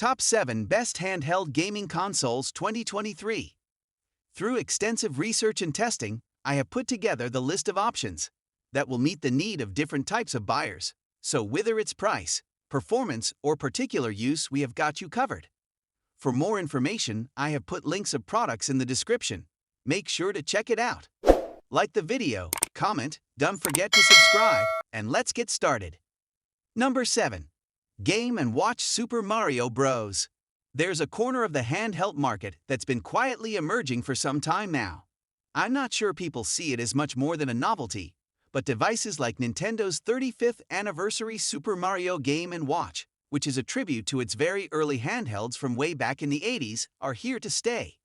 Top 7 Best Handheld Gaming Consoles 2023. Through extensive research and testing, I have put together the list of options that will meet the need of different types of buyers. So whether it's price, performance, or particular use, we have got you covered. For more information, I have put links of products in the description. Make sure to check it out. Like the video, comment, don't forget to subscribe, and let's get started. Number 7. Game & Watch Super Mario Bros. There's a corner of the handheld market that's been quietly emerging for some time now. I'm not sure people see it as much more than a novelty, but devices like Nintendo's 35th anniversary Super Mario Game & Watch, which is a tribute to its very early handhelds from way back in the 80s, are here to stay.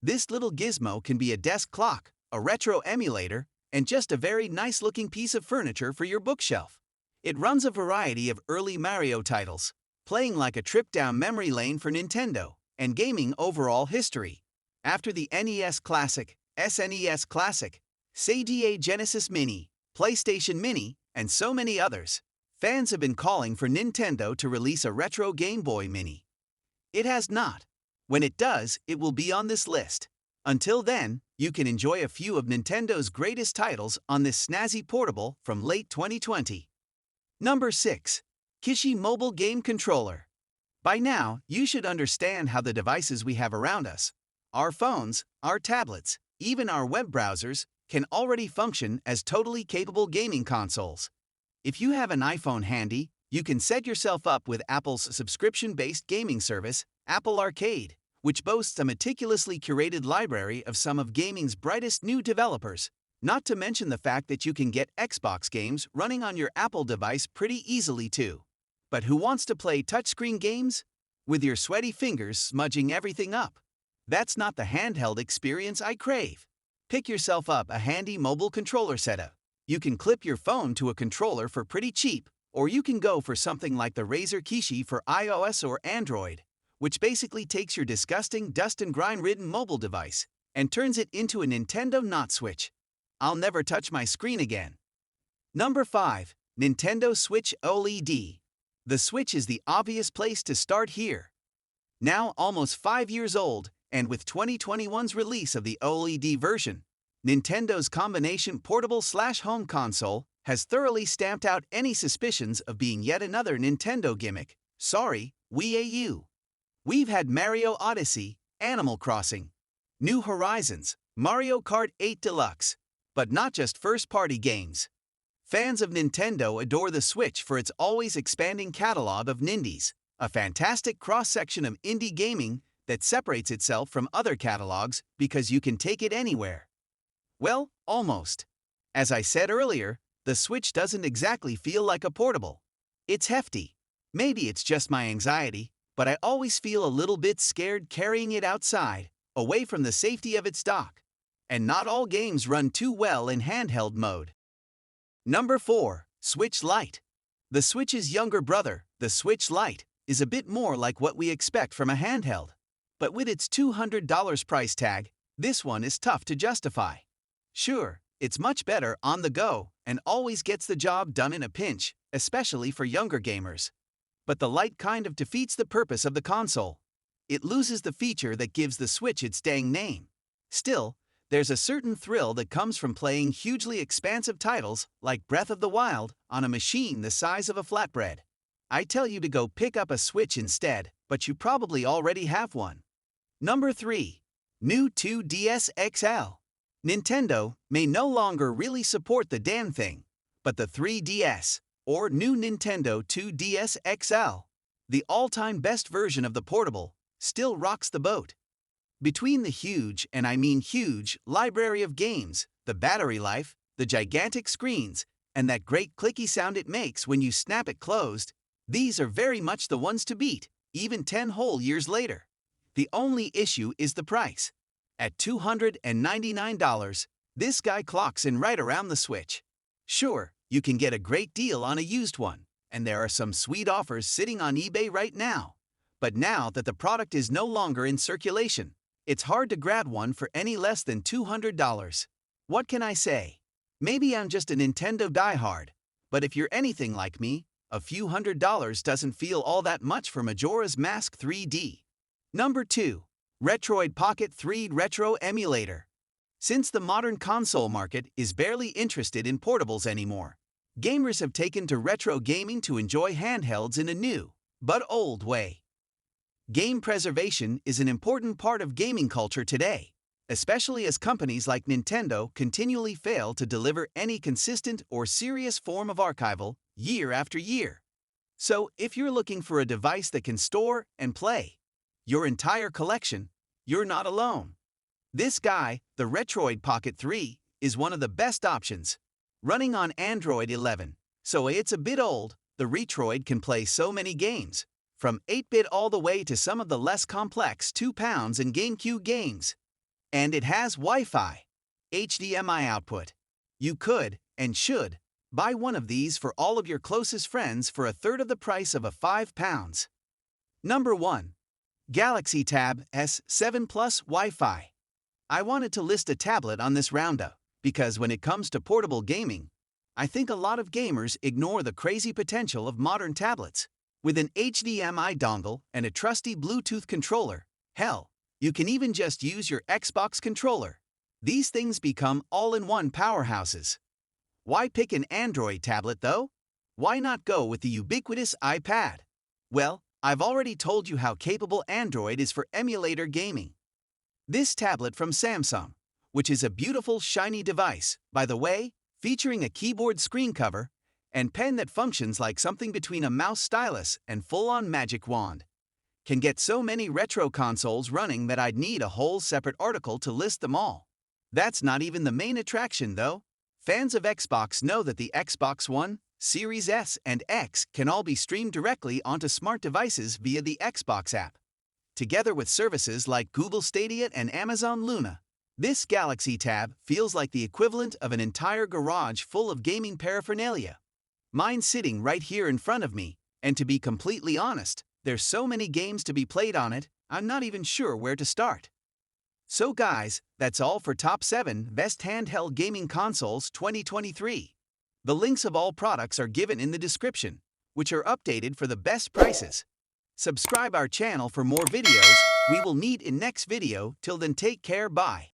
This little gizmo can be a desk clock, a retro emulator, and just a very nice-looking piece of furniture for your bookshelf. It runs a variety of early Mario titles, playing like a trip down memory lane for Nintendo, and gaming overall history. After the NES Classic, SNES Classic, Sega Genesis Mini, PlayStation Mini, and so many others, fans have been calling for Nintendo to release a retro Game Boy Mini. It has not. When it does, it will be on this list. Until then, you can enjoy a few of Nintendo's greatest titles on this snazzy portable from late 2020. Number 6. Kishi Mobile Game Controller. By now, you should understand how the devices we have around us, our phones, our tablets, even our web browsers, can already function as totally capable gaming consoles. If you have an iPhone handy, you can set yourself up with Apple's subscription-based gaming service, Apple Arcade, which boasts a meticulously curated library of some of gaming's brightest new developers. Not to mention the fact that you can get Xbox games running on your Apple device pretty easily too. But who wants to play touchscreen games? With your sweaty fingers smudging everything up? That's not the handheld experience I crave. Pick yourself up a handy mobile controller setup. You can clip your phone to a controller for pretty cheap, or you can go for something like the Razer Kishi for iOS or Android, which basically takes your disgusting dust and grime-ridden mobile device and turns it into a Nintendo Not Switch. I'll never touch my screen again. Number 5. Nintendo Switch OLED. The Switch is the obvious place to start here. Now almost 5 years old, and with 2021's release of the OLED version, Nintendo's combination portable/home console has thoroughly stamped out any suspicions of being yet another Nintendo gimmick. Sorry, Wii U. We've had Mario Odyssey, Animal Crossing, New Horizons, Mario Kart 8 Deluxe, but not just first-party games. Fans of Nintendo adore the Switch for its always expanding catalog of Nindies, a fantastic cross-section of indie gaming that separates itself from other catalogs because you can take it anywhere. Well, almost. As I said earlier, the Switch doesn't exactly feel like a portable. It's hefty. Maybe it's just my anxiety, but I always feel a little bit scared carrying it outside, away from the safety of its dock. And not all games run too well in handheld mode. Number 4. Switch Lite. The Switch's younger brother, the Switch Lite, is a bit more like what we expect from a handheld. But with its $200 price tag, this one is tough to justify. Sure, it's much better on the go and always gets the job done in a pinch, especially for younger gamers. But the Lite kind of defeats the purpose of the console. It loses the feature that gives the Switch its dang name. Still, there's a certain thrill that comes from playing hugely expansive titles like Breath of the Wild on a machine the size of a flatbread. I tell you to go pick up a Switch instead, but you probably already have one. Number 3. New 2DS XL. Nintendo may no longer really support the damn thing, but the 3DS, or new Nintendo 2DS XL, the all-time best version of the portable, still rocks the boat. Between the huge, and I mean huge, library of games, the battery life, the gigantic screens, and that great clicky sound it makes when you snap it closed, these are very much the ones to beat, even 10 whole years later. The only issue is the price. At $299, this guy clocks in right around the Switch. Sure, you can get a great deal on a used one, and there are some sweet offers sitting on eBay right now. But now that the product is no longer in circulation, it's hard to grab one for any less than $200. What can I say? Maybe I'm just a Nintendo diehard, but if you're anything like me, a few $100s doesn't feel all that much for Majora's Mask 3D. Number 2. Retroid Pocket 3 Retro Emulator. Since the modern console market is barely interested in portables anymore, gamers have taken to retro gaming to enjoy handhelds in a new, but old way. Game preservation is an important part of gaming culture today, especially as companies like Nintendo continually fail to deliver any consistent or serious form of archival year after year. So, if you're looking for a device that can store and play your entire collection, you're not alone. This guy, the Retroid Pocket 3, is one of the best options. Running on Android 11, so it's a bit old, the Retroid can play so many games, from 8-bit all the way to some of the less complex 2 pounds and GameCube games. And it has Wi-Fi, HDMI output. You could, and should, buy one of these for all of your closest friends for a third of the price of a £5. Number 1. Galaxy Tab S7 Plus Wi-Fi. I wanted to list a tablet on this roundup, because when it comes to portable gaming, I think a lot of gamers ignore the crazy potential of modern tablets. With an HDMI dongle and a trusty Bluetooth controller, hell, you can even just use your Xbox controller. These things become all-in-one powerhouses. Why pick an Android tablet though? Why not go with the ubiquitous iPad? Well, I've already told you how capable Android is for emulator gaming. This tablet from Samsung, which is a beautiful shiny device, by the way, featuring a keyboard screen cover and pen that functions like something between a mouse stylus and full-on magic wand, can get so many retro consoles running that I'd need a whole separate article to list them all. That's not even the main attraction though. Fans of Xbox know that the Xbox One, Series S, and X can all be streamed directly onto smart devices via the Xbox app. Together with services like Google Stadia and Amazon Luna, this Galaxy Tab feels like the equivalent of an entire garage full of gaming paraphernalia. Mine's sitting right here in front of me, and to be completely honest, there's so many games to be played on it, I'm not even sure where to start. So guys, that's all for Top 7 Best Handheld Gaming Consoles 2023. The links of all products are given in the description, which are updated for the best prices. Subscribe our channel for more videos. We will meet in next video. Till then, take care, bye.